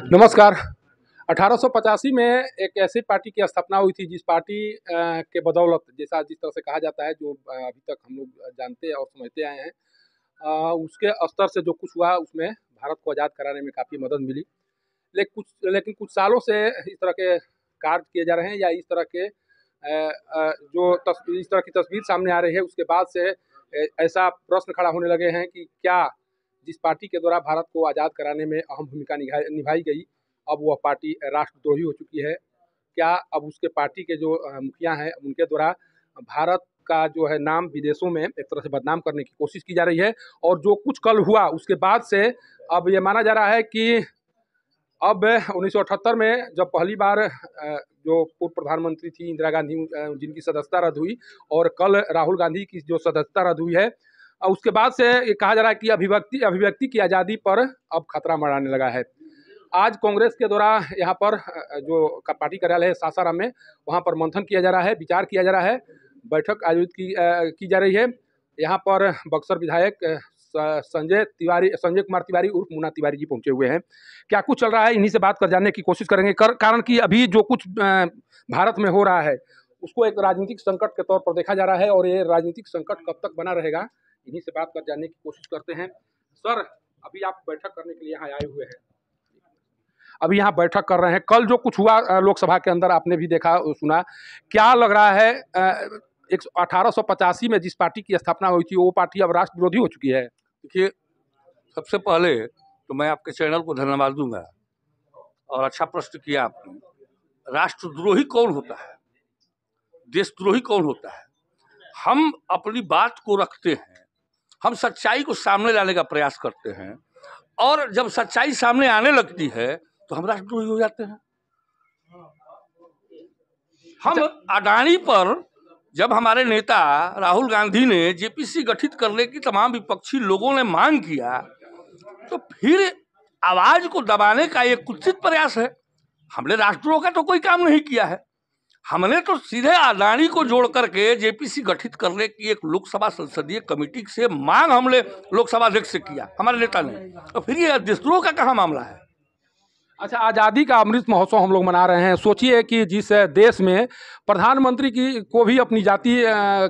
नमस्कार। 1885 में एक ऐसी पार्टी की स्थापना हुई थी जिस पार्टी के बदौलत जिस तरह से कहा जाता है जो अभी तक हम लोग जानते और समझते आए हैं, उसके स्तर से जो कुछ हुआ उसमें भारत को आज़ाद कराने में काफ़ी मदद मिली। लेकिन कुछ सालों से इस तरह के कार्य किए जा रहे हैं या इस तरह के इस तरह की तस्वीर सामने आ रही है, उसके बाद से ऐसा प्रश्न खड़ा होने लगे हैं कि क्या जिस पार्टी के द्वारा भारत को आज़ाद कराने में अहम भूमिका निभाई गई, अब वह पार्टी राष्ट्रद्रोही हो चुकी है। क्या अब उसके पार्टी के जो मुखिया हैं उनके द्वारा भारत का जो है नाम विदेशों में एक तरह से बदनाम करने की कोशिश की जा रही है, और जो कुछ कल हुआ उसके बाद से अब ये माना जा रहा है कि अब 1978 में जब पहली बार जो पूर्व प्रधानमंत्री थी इंदिरा गांधी, जिनकी सदस्यता रद्द हुई, और कल राहुल गांधी की जो सदस्यता रद्द हुई है, उसके बाद से ये कहा जा रहा है कि अभिव्यक्ति की आज़ादी पर अब खतरा मंडराने लगा है। आज कांग्रेस के द्वारा यहाँ पर जो पार्टी कार्यालय है सासाराम में, वहाँ पर मंथन किया जा रहा है, विचार किया जा रहा है, बैठक आयोजित की जा रही है। यहाँ पर बक्सर विधायक संजय कुमार तिवारी उर्फ मुन्ना तिवारी जी पहुंचे हुए हैं। क्या कुछ चल रहा है, इन्हीं से बात कर जानने की कोशिश करेंगे। कारण कि अभी जो कुछ भारत में हो रहा है उसको एक राजनीतिक संकट के तौर पर देखा जा रहा है, और ये राजनीतिक संकट कब तक बना रहेगा, इन्हीं से बात कर जानने की कोशिश करते हैं। सर, अभी आप बैठक करने के लिए यहाँ आए हुए हैं, अभी यहाँ बैठक कर रहे हैं। कल जो कुछ हुआ लोकसभा के अंदर आपने भी देखा सुना, क्या लग रहा है 1885 में जिस पार्टी की स्थापना हुई थी वो पार्टी अब राष्ट्र विरोधी हो चुकी है? देखिए, सबसे पहले तो मैं आपके चैनल को धन्यवाद दूंगा, और अच्छा प्रश्न किया आपने। राष्ट्रद्रोही कौन होता है, देशद्रोही कौन होता है? हम अपनी बात को रखते हैं, हम सच्चाई को सामने लाने का प्रयास करते हैं, और जब सच्चाई सामने आने लगती है तो हम राष्ट्रद्रोही हो जाते हैं। हम अडानी पर जब हमारे नेता राहुल गांधी ने जेपीसी गठित करने की तमाम विपक्षी लोगों ने मांग किया, तो फिर आवाज को दबाने का एक कुत्सित प्रयास है। हमने राष्ट्रद्रोह का तो कोई काम नहीं किया है। हमने तो सीधे अडानी को जोड़ करके जेपीसी गठित करने की एक लोकसभा संसदीय कमेटी से मांग हमने लोकसभा अध्यक्ष से किया, हमारे नेता ने। तो फिर ये देशद्रोह का कहाँ मामला है? अच्छा, आज़ादी का अमृत महोत्सव हम लोग मना रहे हैं। सोचिए कि जिस देश में प्रधानमंत्री को भी अपनी जाति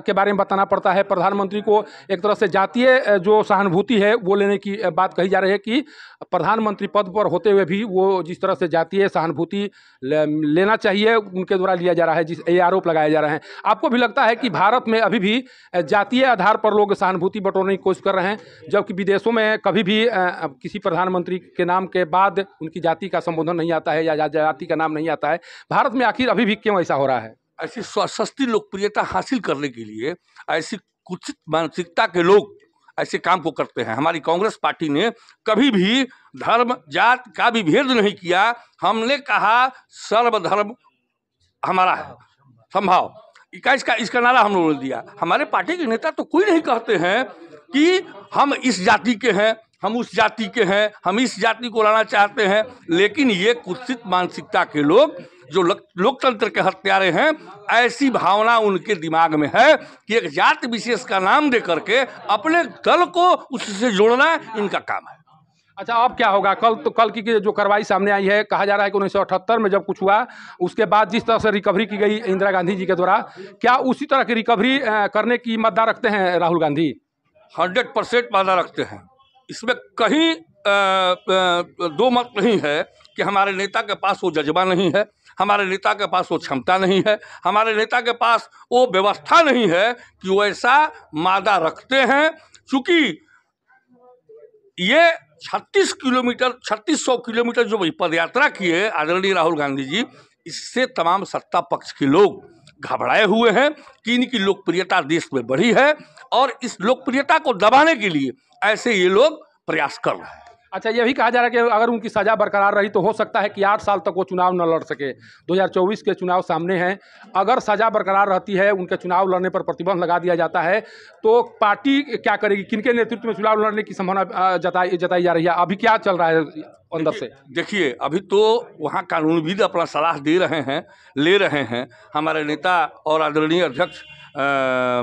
के बारे में बताना पड़ता है, प्रधानमंत्री को एक तरह से जातीय जो सहानुभूति है वो लेने की बात कही जा रही है कि प्रधानमंत्री पद पर होते हुए भी वो जिस तरह से जातीय सहानुभूति लेना चाहिए उनके द्वारा लिया जा रहा है, ये आरोप लगाया जा रहे हैं। आपको भी लगता है कि भारत में अभी भी जातीय आधार पर लोग सहानुभूति बटोरने की कोशिश कर रहे हैं, जबकि विदेशों में कभी भी किसी प्रधानमंत्री के नाम के बाद उनकी जाति का संबोधन नहीं आता है या जाति का नाम नहीं आता है? भारत में आखिर अभी भी क्यों ऐसा हो रहा है? ऐसी सस्ती लोकप्रियता हासिल करने के लिए ऐसी कुचित मानसिकता के लोग ऐसे काम को करते हैं। हमारी कांग्रेस पार्टी ने कभी भी धर्म जात का भी भेद नहीं किया। हमने कहा सर्वधर्म हमारा है संभाव, इसका नारा हम लोगों ने दिया। हमारे पार्टी के नेता तो कोई नहीं कहते हैं कि हम इस जाति के हैं, हम उस जाति के हैं, हम इस जाति को लाना चाहते हैं। लेकिन ये कुत्सित मानसिकता के लोग जो लोकतंत्र के हत्यारे हैं, ऐसी भावना उनके दिमाग में है कि एक जाति विशेष का नाम दे करके अपने दल को उससे जोड़ना इनका काम है। अच्छा, अब क्या होगा? कल की जो कार्रवाई सामने आई है, कहा जा रहा है कि 1978 में जब कुछ हुआ उसके बाद जिस तरह से रिकवरी की गई इंदिरा गांधी जी के द्वारा, क्या उसी तरह की रिकवरी करने की मद्दा रखते हैं राहुल गांधी? 100% वादा रखते हैं। इसमें कहीं दो मत नहीं है कि हमारे नेता के पास वो जज्बा नहीं है, हमारे नेता के पास वो क्षमता नहीं है, हमारे नेता के पास वो व्यवस्था नहीं है कि वो ऐसा मादा रखते हैं। चूंकि ये 3600 किलोमीटर जो पदयात्रा किए आदरणीय राहुल गांधी जी, इससे तमाम सत्ता पक्ष के लोग घबराए हुए हैं कि इनकी लोकप्रियता देश में बढ़ी है, और इस लोकप्रियता को दबाने के लिए ऐसे ये लोग प्रयास कर रहे हैं। अच्छा, यह भी कहा जा रहा है कि अगर उनकी सज़ा बरकरार रही तो हो सकता है कि 8 साल तक वो चुनाव न लड़ सके। 2024 के चुनाव सामने हैं, अगर सज़ा बरकरार रहती है, उनके चुनाव लड़ने पर प्रतिबंध लगा दिया जाता है, तो पार्टी क्या करेगी? किनके नेतृत्व में चुनाव लड़ने की संभावना जताई जा रही है? अभी क्या चल रहा है अंदर से? देखिए, अभी तो वहाँ कानूनविद अपना सलाह ले रहे हैं। हमारे नेता और आदरणीय अध्यक्ष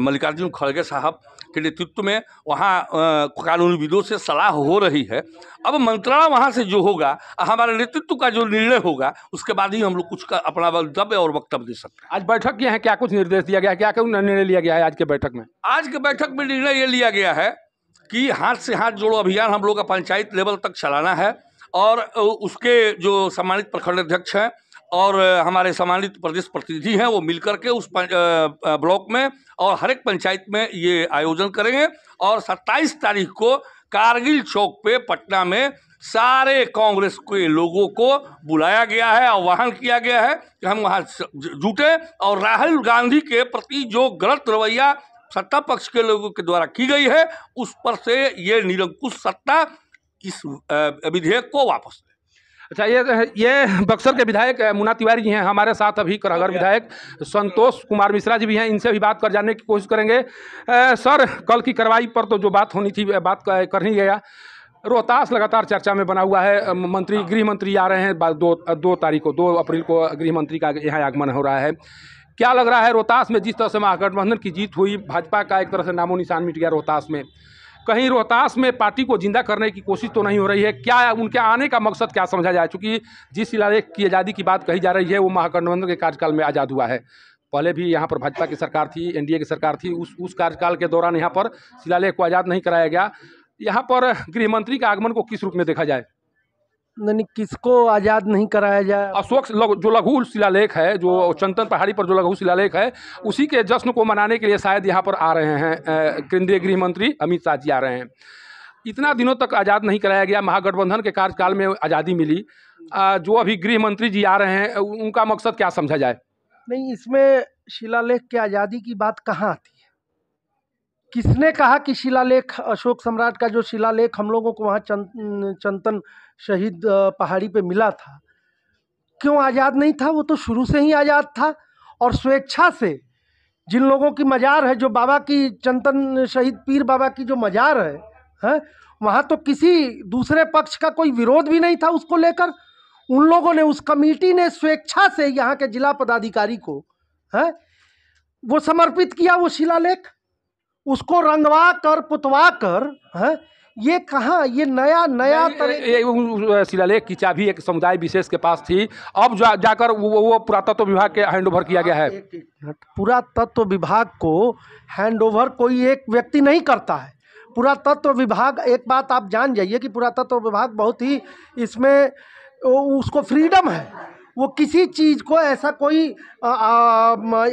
मल्लिकार्जुन खड़गे साहब के नेतृत्व में वहाँ कानूनविदों से सलाह हो रही है। अब मंत्रणा वहाँ से जो होगा, हमारे नेतृत्व का जो निर्णय होगा, उसके बाद ही हम लोग कुछ का अपना वक्तव्य और वक्तव्य दे सकते हैं। आज बैठक किए हैं, क्या कुछ निर्देश दिया गया है, क्या क्या निर्णय लिया गया है आज के बैठक में? आज के बैठक में निर्णय ये लिया गया है कि हाथ से हाथ जोड़ो अभियान हम लोग का पंचायत लेवल तक चलाना है, और उसके जो सम्मानित प्रखंड अध्यक्ष हैं और हमारे सम्मानित प्रदेश प्रतिनिधि हैं, वो मिलकर के उस ब्लॉक में और हर एक पंचायत में ये आयोजन करेंगे। और 27 तारीख को कारगिल चौक पे पटना में सारे कांग्रेस के लोगों को बुलाया गया है, आह्वान किया गया है कि हम वहाँ जुटे और राहुल गांधी के प्रति जो गलत रवैया सत्ता पक्ष के लोगों के द्वारा की गई है, उस पर से ये निरंकुश सत्ता इस विधेयक को वापस ले। अच्छा, ये बक्सर के विधायक मुन्ना तिवारी जी हैं हमारे साथ, अभी करहगर विधायक संतोष कुमार मिश्रा जी भी हैं, इनसे भी बात कर जानने की कोशिश करेंगे। सर, कल की कार्रवाई पर तो जो बात होनी थी बात कर ही गया। रोहतास लगातार चर्चा में बना हुआ है, मंत्री गृह मंत्री आ रहे हैं 2 अप्रैल को गृह मंत्री का यहाँ आगमन हो रहा है। क्या लग रहा है रोहतास में जिस तरह से महागठबंधन की जीत हुई, भाजपा का एक तरह से नामो निशान मिट गया रोहतास में, कहीं रोहतास में पार्टी को जिंदा करने की कोशिश तो नहीं हो रही है? क्या उनके आने का मकसद क्या समझा जाए? चूँकि जिस शिलालेख की आज़ादी की बात कही जा रही है वो महागठबंधन के कार्यकाल में आज़ाद हुआ है। पहले भी यहाँ पर भाजपा की सरकार थी, एनडीए की सरकार थी, उस कार्यकाल के दौरान यहाँ पर शिलालेख को आज़ाद नहीं कराया गया। यहाँ पर गृह मंत्री का आगमन को किस रूप में देखा जाए? नहीं, किसको आज़ाद नहीं कराया जाए? अशोक जो लघु शिलालेख है, जो चंदन पहाड़ी पर जो लघु शिलालेख है, उसी के जश्न को मनाने के लिए शायद यहाँ पर आ रहे हैं केंद्रीय गृह मंत्री अमित शाह जी आ रहे हैं। इतना दिनों तक आज़ाद नहीं कराया गया, महागठबंधन के कार्यकाल में आज़ादी मिली। जो अभी गृह मंत्री जी आ रहे हैं, उनका मकसद क्या समझा जाए? नहीं, इसमें शिलालेख की आज़ादी की बात कहाँ आती है? किसने कहा कि शिलालेख, अशोक सम्राट का जो शिलालेख हम लोगों को वहाँ चंदन शहीद पहाड़ी पे मिला था, क्यों आज़ाद नहीं था? वो तो शुरू से ही आज़ाद था। और स्वेच्छा से जिन लोगों की मज़ार है, जो बाबा की चंदन शहीद पीर बाबा की जो मज़ार है, वहाँ तो किसी दूसरे पक्ष का कोई विरोध भी नहीं था उसको लेकर। उन लोगों ने, उस कमेटी ने स्वेच्छा से यहाँ के जिला पदाधिकारी को वो समर्पित किया वो शिलालेख, उसको रंगवा कर पुतवा कर। ये कहाँ, ये नया तरह शिलालेख की चाबी एक समुदाय विशेष के पास थी, अब जाकर वो पुरातत्व विभाग के हैंडओवर किया गया है। पुरातत्व विभाग को हैंडओवर कोई एक व्यक्ति नहीं करता है। पुरातत्व विभाग, एक बात आप जान जाइए कि पुरातत्व विभाग बहुत ही इसमें उसको फ्रीडम है। वो किसी चीज़ को, ऐसा कोई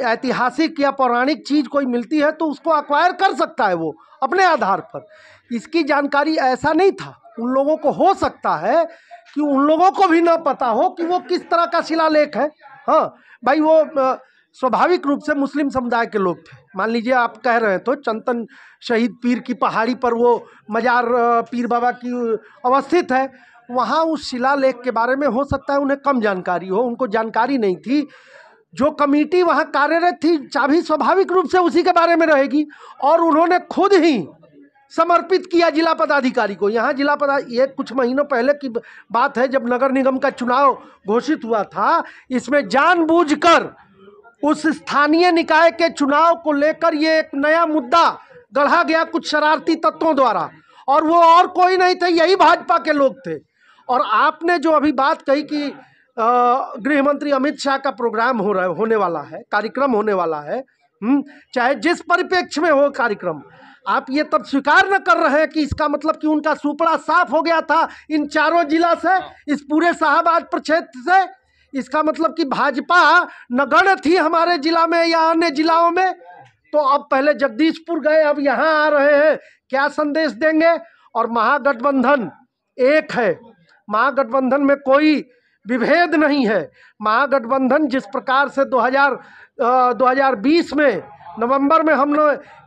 ऐतिहासिक या पौराणिक चीज़ कोई मिलती है तो उसको अक्वायर कर सकता है वो अपने आधार पर। इसकी जानकारी ऐसा नहीं था उन लोगों को। हो सकता है कि उन लोगों को भी ना पता हो कि वो किस तरह का शिलालेख है। हाँ भाई, वो स्वाभाविक रूप से मुस्लिम समुदाय के लोग थे। मान लीजिए आप कह रहे हैं तो चंदन शहीद पीर की पहाड़ी पर वो मज़ार पीर बाबा की अवस्थित है, वहाँ उस शिलालेख के बारे में हो सकता है उन्हें कम जानकारी हो, उनको जानकारी नहीं थी। जो कमेटी वहाँ कार्यरत थी, चाबी स्वाभाविक रूप से उसी के बारे में रहेगी, और उन्होंने खुद ही समर्पित किया जिला पदाधिकारी को। यहाँ ये कुछ महीनों पहले की बात है, जब नगर निगम का चुनाव घोषित हुआ था, इसमें जानबूझकर उस स्थानीय निकाय के चुनाव को लेकर ये एक नया मुद्दा गढ़ा गया कुछ शरारती तत्वों द्वारा, और वो और कोई नहीं थे, यही भाजपा के लोग थे। और आपने जो अभी बात कही कि गृह मंत्री अमित शाह का प्रोग्राम होने वाला है, कार्यक्रम होने वाला है, चाहे जिस परिप्रेक्ष्य में हो कार्यक्रम, आप ये तब स्वीकार न कर रहे हैं कि इसका मतलब कि उनका सुपड़ा साफ हो गया था इन चारों जिला से, इस पूरे शाहबाद प्रक्षेत्र से। इसका मतलब कि भाजपा नगण्य थी हमारे जिला में या अन्य जिलाओं में। तो अब पहले जगदीशपुर गए, अब यहाँ आ रहे हैं, क्या संदेश देंगे? और महागठबंधन एक है, महागठबंधन में कोई विभेद नहीं है। महागठबंधन जिस प्रकार से 2020 में नवंबर में हमने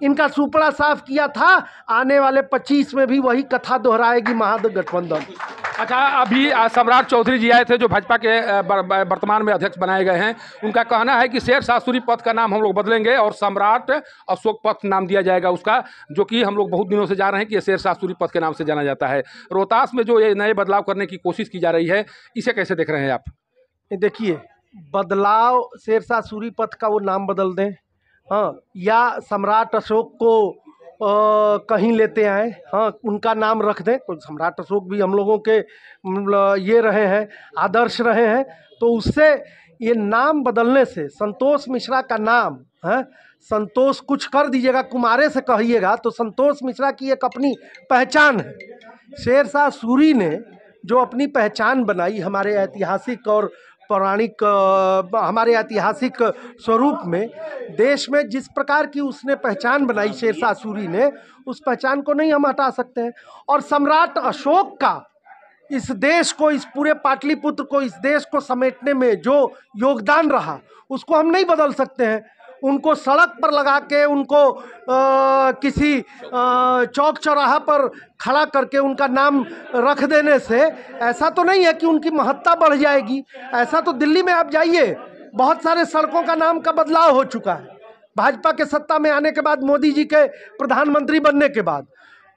इनका सुपड़ा साफ किया था, आने वाले 25 में भी वही कथा दोहराएगी महागठबंधन। अच्छा, अभी सम्राट चौधरी जी आए थे जो भाजपा के वर्तमान में अध्यक्ष बनाए गए हैं। उनका कहना है कि शेर शाह सूरी पथ का नाम हम लोग बदलेंगे और सम्राट अशोक पथ नाम दिया जाएगा उसका, जो कि हम लोग बहुत दिनों से जा रहे हैं कि ये शेर शाह सूरी पथ के नाम से जाना जाता है। रोहतास में जो ये नए बदलाव करने की कोशिश की जा रही है, इसे कैसे देख रहे हैं आप? देखिए, बदलाव, शेर शाह सूरी पथ का वो नाम बदल दें, हाँ, या सम्राट अशोक को कहीं लेते आए, हाँ उनका नाम रख दें। तो सम्राट अशोक भी हम लोगों के ये रहे हैं, आदर्श रहे हैं। तो उससे ये नाम बदलने से, संतोष मिश्रा का नाम है, संतोष कुछ कर दीजिएगा, कुमारे से कहिएगा, तो संतोष मिश्रा की एक अपनी पहचान है। शेरशाह सूरी ने जो अपनी पहचान बनाई हमारे ऐतिहासिक और पौराणिक हमारे ऐतिहासिक स्वरूप में, देश में जिस प्रकार की उसने पहचान बनाई शेरशाह सूरी ने, उस पहचान को नहीं हम हटा सकते हैं। और सम्राट अशोक का इस देश को, इस पूरे पाटलिपुत्र को, इस देश को समेटने में जो योगदान रहा, उसको हम नहीं बदल सकते हैं। उनको सड़क पर लगा के, उनको किसी चौक चौराहा पर खड़ा करके उनका नाम रख देने से ऐसा तो नहीं है कि उनकी महत्ता बढ़ जाएगी। ऐसा तो दिल्ली में आप जाइए, बहुत सारे सड़कों का नाम का बदलाव हो चुका है भाजपा के सत्ता में आने के बाद, मोदी जी के प्रधानमंत्री बनने के बाद।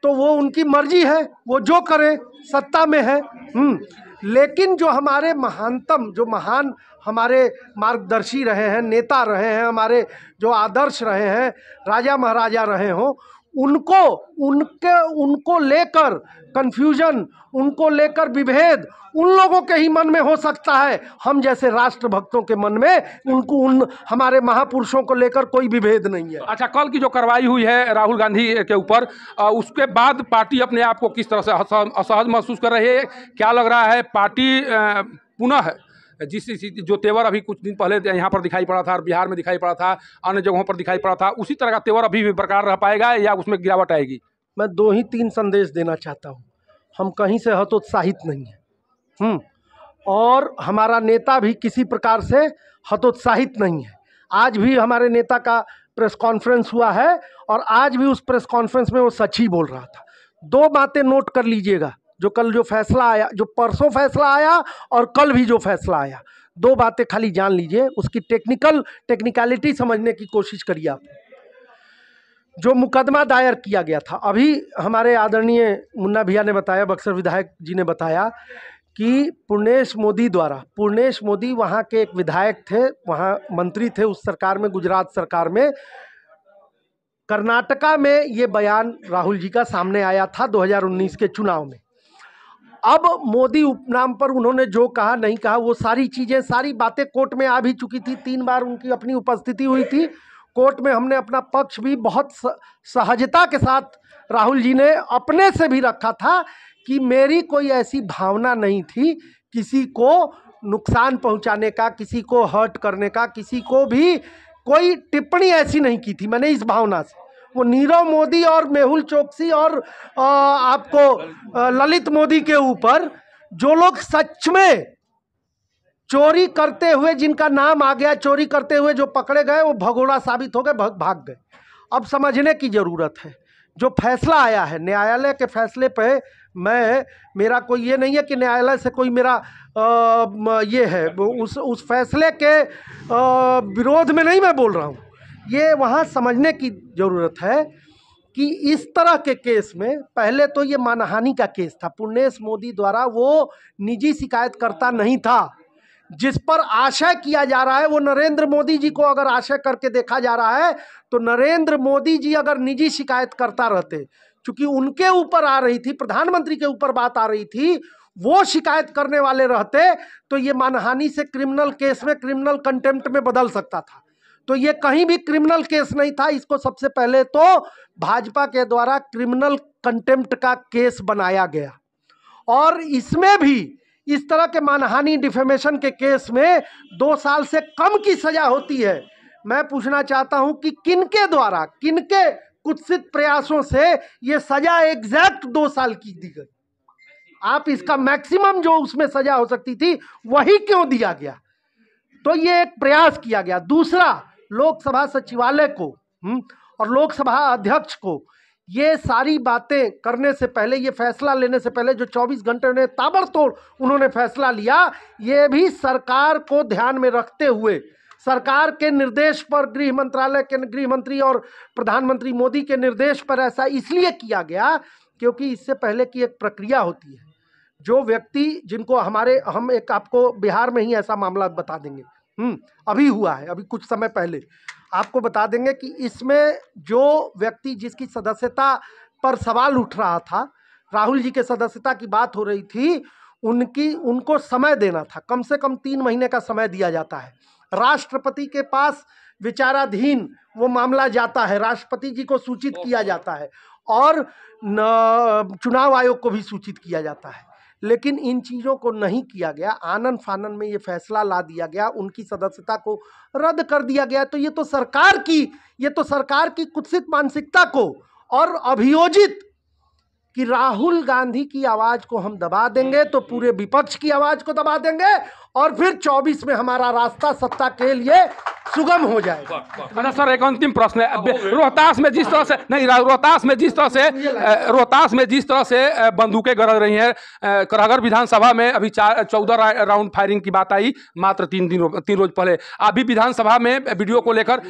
तो वो उनकी मर्जी है, वो जो करें, सत्ता में है। लेकिन जो हमारे महानतम, जो महान हमारे मार्गदर्शी रहे हैं, नेता रहे हैं, हमारे जो आदर्श रहे हैं, राजा महाराजा रहे हों, उनको लेकर कन्फ्यूजन, उनको लेकर विभेद उन लोगों के ही मन में हो सकता है। हम जैसे राष्ट्रभक्तों के मन में उन हमारे महापुरुषों को लेकर कोई विभेद नहीं है। अच्छा, कल की जो कार्रवाई हुई है राहुल गांधी के ऊपर, उसके बाद पार्टी अपने आप को किस तरह से असहज महसूस कर रही है? क्या लग रहा है पार्टी पुनः जो तेवर अभी कुछ दिन पहले यहाँ पर दिखाई पड़ा था और बिहार में दिखाई पड़ा था, अन्य जगहों पर दिखाई पड़ा था, उसी तरह का तेवर अभी भी बरकरार रह पाएगा या उसमें गिरावट आएगी? मैं 2 ही 3 संदेश देना चाहता हूँ। हम कहीं से हतोत्साहित नहीं हैं, और हमारा नेता भी किसी प्रकार से हतोत्साहित नहीं है। आज भी हमारे नेता का प्रेस कॉन्फ्रेंस हुआ है और आज भी उस प्रेस कॉन्फ्रेंस में वो सच ही बोल रहा था। 2 बातें नोट कर लीजिएगा, जो कल जो फैसला आया, जो परसों फैसला आया और कल भी जो फैसला आया, 2 बातें खाली जान लीजिए, उसकी टेक्निकलिटी समझने की कोशिश करिए आप। जो मुकदमा दायर किया गया था, अभी हमारे आदरणीय मुन्ना भैया ने बताया, बक्सर विधायक जी ने बताया कि पूर्णेश मोदी वहाँ के एक विधायक थे, वहाँ मंत्री थे उस सरकार में, गुजरात सरकार में। कर्नाटका में ये बयान राहुल जी का सामने आया था 2019 के चुनाव में। अब मोदी उपनाम पर उन्होंने जो कहा नहीं कहा, वो सारी चीज़ें, सारी बातें कोर्ट में आ भी चुकी थी। 3 बार उनकी अपनी उपस्थिति हुई थी कोर्ट में। हमने अपना पक्ष भी बहुत सहजता के साथ राहुल जी ने अपने से भी रखा था कि मेरी कोई ऐसी भावना नहीं थी किसी को नुकसान पहुंचाने का, किसी को हर्ट करने का, किसी को भी कोई टिप्पणी ऐसी नहीं की थी मैंने इस भावना से। वो नीरव मोदी और मेहुल चोकसी और आपको ललित मोदी के ऊपर जो लोग सच में चोरी करते हुए, जिनका नाम आ गया चोरी करते हुए, जो पकड़े गए, वो भगोड़ा साबित हो गए, भाग गए। अब समझने की ज़रूरत है। जो फैसला आया है न्यायालय के फैसले पे, मेरा कोई ये नहीं है कि न्यायालय से कोई मेरा ये है, उस फैसले के विरोध में नहीं मैं बोल रहा हूँ। ये वहाँ समझने की ज़रूरत है कि इस तरह के केस में, पहले तो ये मानहानि का केस था, पूर्णेश मोदी द्वारा वो निजी शिकायतकर्ता नहीं था। जिस पर आशय किया जा रहा है वो नरेंद्र मोदी जी को अगर आशय करके देखा जा रहा है, तो नरेंद्र मोदी जी अगर निजी शिकायतकर्ता रहते, चूंकि उनके ऊपर आ रही थी, प्रधानमंत्री के ऊपर बात आ रही थी, वो शिकायत करने वाले रहते, तो ये मानहानि से क्रिमिनल केस में, क्रिमिनल कंटेम्प्ट में बदल सकता था। तो ये कहीं भी क्रिमिनल केस नहीं था। इसको सबसे पहले तो भाजपा के द्वारा क्रिमिनल कंटेम्प्ट का केस बनाया गया, और इसमें भी इस तरह के मानहानि, डिफेमेशन के केस में 2 साल से कम की सजा होती है। मैं पूछना चाहता हूं कि किनके द्वारा, किनके कुत्सित प्रयासों से ये सजा एग्जैक्ट 2 साल की दी गई? आप इसका मैक्सिमम जो उसमें सजा हो सकती थी वही क्यों दिया गया? तो ये एक प्रयास किया गया। दूसरा, लोकसभा सचिवालय को और लोकसभा अध्यक्ष को ये सारी बातें करने से पहले, ये फैसला लेने से पहले, जो 24 घंटे उन्हें ताबड़तोड़ उन्होंने फैसला लिया, ये भी सरकार को ध्यान में रखते हुए, सरकार के निर्देश पर, गृह मंत्रालय के गृह मंत्री और प्रधानमंत्री मोदी के निर्देश पर ऐसा इसलिए किया गया क्योंकि इससे पहले की एक प्रक्रिया होती है। जो व्यक्ति, जिनको हम एक आपको बिहार में ही ऐसा मामला बता देंगे, अभी हुआ है, अभी कुछ समय पहले। आपको बता देंगे कि इसमें जो व्यक्ति जिसकी सदस्यता पर सवाल उठ रहा था, राहुल जी के सदस्यता की बात हो रही थी, उनको समय देना था, कम से कम 3 महीने का समय दिया जाता है। राष्ट्रपति के पास विचाराधीन वो मामला जाता है, राष्ट्रपति जी को सूचित किया जाता है और चुनाव आयोग को भी सूचित किया जाता है, लेकिन इन चीज़ों को नहीं किया गया। आनन फानन में ये फैसला ला दिया गया, उनकी सदस्यता को रद्द कर दिया गया। तो ये तो सरकार की कुत्सित मानसिकता को और अभियोजित कि राहुल गांधी की आवाज़ को हम दबा देंगे तो पूरे विपक्ष की आवाज़ को दबा देंगे और फिर 24 में हमारा रास्ता सत्ता के लिए सुगम हो जाएगा। अच्छा सर, एक अंतिम प्रश्न है। रोहतास में जिस तरह से बंदूकें गरज रही हैं, करहगर विधानसभा में अभी 14 राउंड फायरिंग की बात आई मात्र 3 रोज पहले। अभी विधानसभा में वीडियो को लेकर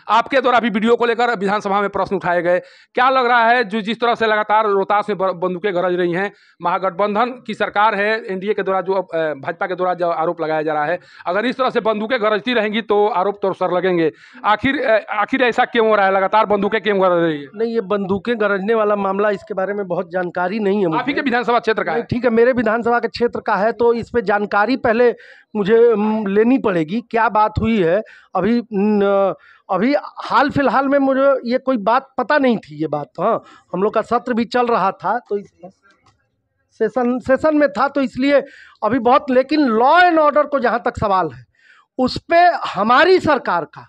आपके द्वारा भी वीडियो को लेकर विधानसभा में प्रश्न उठाए गए। क्या लग रहा है, जो जिस तरह से लगातार रोहतास में बंदूकें गरज रही हैं, महागठबंधन की सरकार है, एनडीए के द्वारा जो भाजपा के द्वारा जो आरोप लगाया जा रहा है, अगर इस तरह से बंदूकें गरजती रहेंगी तो आरोप तो सर लगेंगे। आखिर ऐसा क्यों हो रहा है, लगातार बंदूकें क्यों गरज रही है? नहीं, ये बंदूकें गरजने वाला मामला, इसके बारे में बहुत जानकारी नहीं है। आप ही के विधानसभा क्षेत्र का है? ठीक है, मेरे विधानसभा के क्षेत्र का है, तो इस पे जानकारी पहले मुझे लेनी पड़ेगी, क्या बात हुई है। अभी हाल फिलहाल में मुझे ये कोई बात पता नहीं थी, ये बात। हाँ, हम लोग का सत्र भी चल रहा था, तो इस सेशन में था, तो इसलिए अभी बहुत। लेकिन लॉ एंड ऑर्डर को जहाँ तक सवाल है, उस पर हमारी सरकार का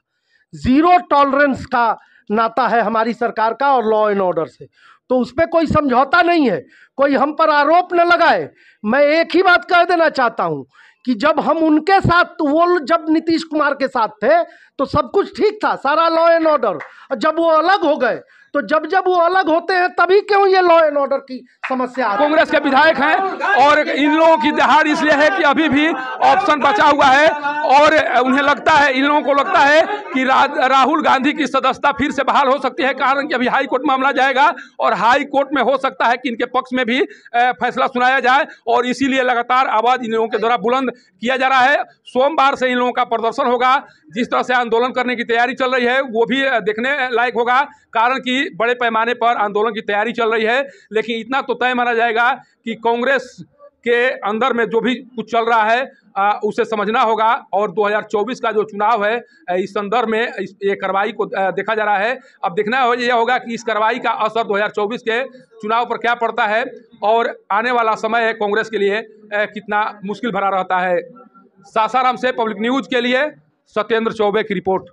ज़ीरो टॉलरेंस का नाता है, हमारी सरकार का और लॉ एंड ऑर्डर से। तो उस पर कोई समझौता नहीं है, कोई हम पर आरोप न लगाए। मैं एक ही बात कह देना चाहता हूँ कि जब हम उनके साथ, तो वो जब नीतीश कुमार के साथ थे तो सब कुछ ठीक था, सारा लॉ एंड ऑर्डर। जब वो अलग हो गए, तो जब वो अलग होते हैं तभी क्यों ये लॉ एंड ऑर्डर की समस्या आती है? कांग्रेस के विधायक हैं और इन लोगों की दहाड़ इसलिए है कि अभी भी ऑप्शन बचा हुआ है और उन्हें लगता है, इन लोगों को लगता है कि राहुल गांधी की सदस्यता फिर से बहाल हो सकती है, कारण कि अभी हाई कोर्ट मामला जाएगा और हाई कोर्ट में हो सकता है कि इनके पक्ष में भी फैसला सुनाया जाए, और इसीलिए लगातार आवाज इन लोगों के द्वारा बुलंद किया जा रहा है। सोमवार से इन लोगों का प्रदर्शन होगा, जिस तरह से आंदोलन करने की तैयारी चल रही है वो भी देखने लायक होगा, कारण कि बड़े पैमाने पर आंदोलन की तैयारी चल रही है। लेकिन इतना तो तय माना जाएगा कि कांग्रेस के अंदर में जो भी कुछ चल रहा है उसे समझना होगा, और 2024 का जो चुनाव है इस संदर्भ में ये कार्रवाई को देखा जा रहा है। अब देखना यह होगा कि इस कार्रवाई का असर 2024 के चुनाव पर क्या पड़ता है और आने वाला समय कांग्रेस के लिए कितना मुश्किल भरा रहता है। सासाराम से पब्लिक न्यूज के लिए सत्येंद्र चौबे की रिपोर्ट।